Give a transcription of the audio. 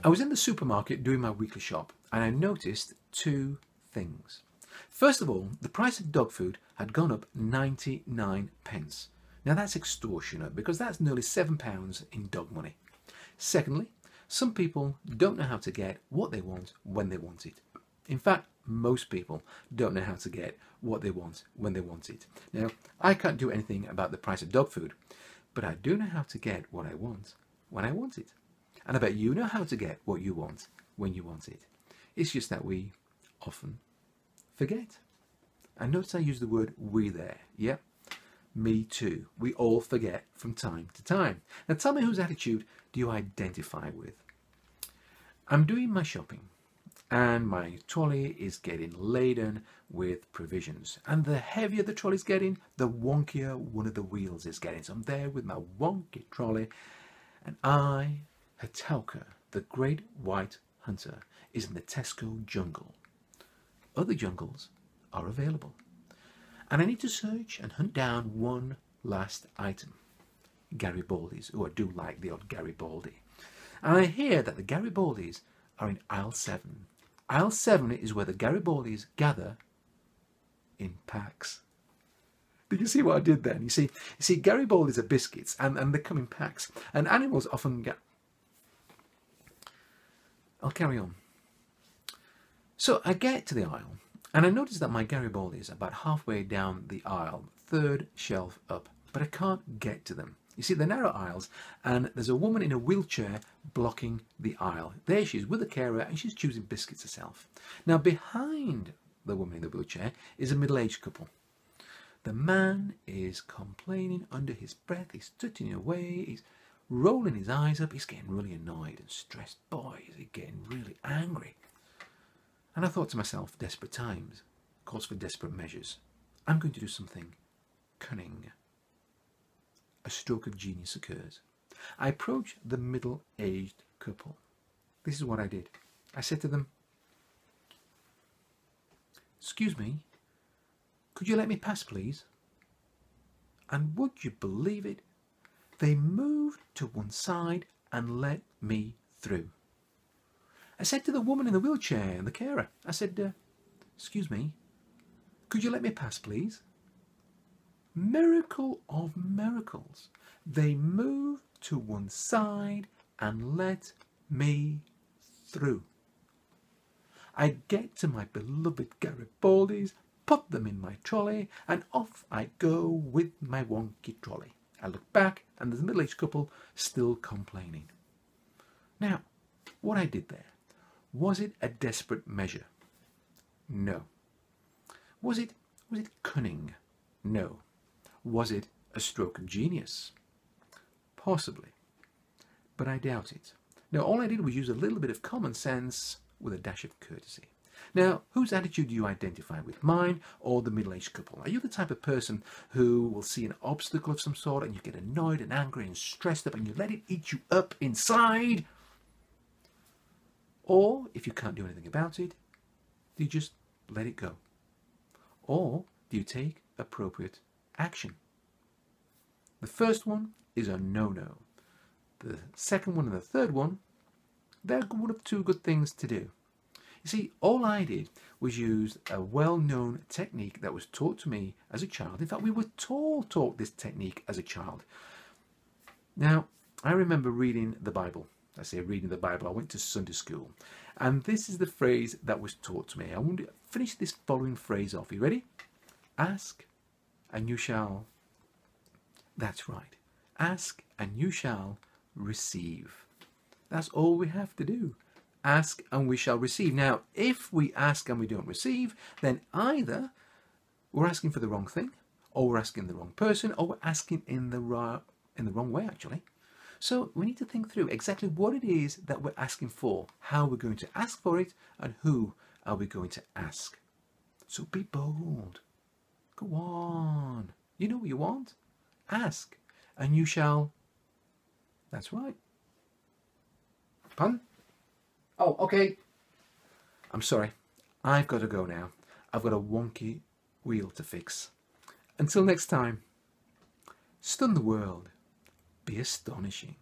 I was in the supermarket doing my weekly shop and I noticed two things. First of all, the price of dog food had gone up 99 pence. Now that's extortionate because that's nearly £7 in dog money. Secondly, some people don't know how to get what they want when they want it. In fact, most people don't know how to get what they want when they want it. Now, I can't do anything about the price of dog food, but I do know how to get what I want when I want it. And I bet you know how to get what you want when you want it. It's just that we often forget. And notice I use the word we there. Yeah, me too. We all forget from time to time. Now tell me whose attitude do you identify with? I'm doing my shopping and my trolley is getting laden with provisions. And the heavier the trolley's getting, the wonkier one of the wheels is getting. So I'm there with my wonky trolley and Hotowka, the great white hunter, is in the Tesco jungle. Other jungles are available. And I need to search and hunt down one last item. Garibaldis. Oh, I do like the odd Garibaldi. And I hear that the Garibaldis are in aisle 7. Aisle 7 is where the Garibaldis gather in packs. Did you see what I did then? You see, Garibaldis are biscuits and they come in packs. And animals often get... I'll carry on. So I get to the aisle and I notice that my Garibaldis are about halfway down the aisle, third shelf up, but I can't get to them. You see, they're narrow aisles and there's a woman in a wheelchair blocking the aisle. There she is with a carer and she's choosing biscuits herself. Now behind the woman in the wheelchair is a middle-aged couple. The man is complaining under his breath, he's tutting away, he's rolling his eyes up, he's getting really annoyed and stressed. Boy, is he getting really angry. And I thought to myself, desperate times calls for desperate measures. I'm going to do something cunning. A stroke of genius occurs. I approach the middle-aged couple. This is what I did. I said to them, "Excuse me, could you let me pass, please?" And would you believe it? They moved to one side and let me through. I said to the woman in the wheelchair and the carer, I said, "Excuse me, could you let me pass, please?" Miracle of miracles. They moved to one side and let me through. I get to my beloved Garibaldis, put them in my trolley, and off I go with my wonky trolley. I look back and there's a middle-aged couple still complaining. Now, what I did there, was it a desperate measure? No. Was it cunning? No. Was it a stroke of genius? Possibly. But I doubt it. No, all I did was use a little bit of common sense with a dash of courtesy. Now, whose attitude do you identify with? Mine or the middle-aged couple? Are you the type of person who will see an obstacle of some sort and you get annoyed and angry and stressed up and you let it eat you up inside? Or, if you can't do anything about it, do you just let it go? Or do you take appropriate action? The first one is a no-no. The second one and the third one, they're one of two good things to do. You see, all I did was use a well-known technique that was taught to me as a child. In fact, we were taught this technique as a child. Now, I remember reading the Bible. I say reading the Bible, I went to Sunday school. And this is the phrase that was taught to me. I want to finish this following phrase off. You ready? Ask and you shall. That's right. Ask and you shall receive. That's all we have to do. Ask and we shall receive. Now, if we ask and we don't receive, then either we're asking for the wrong thing, or we're asking the wrong person, or we're asking in the wrong way, actually. So we need to think through exactly what it is that we're asking for, how we're going to ask for it, and who are we going to ask. So be bold. Go on. You know what you want? Ask and you shall. That's right. Pun? Oh, okay. I'm sorry. I've got to go now. I've got a wonky wheel to fix. Until next time, stun the world. Be astonishing.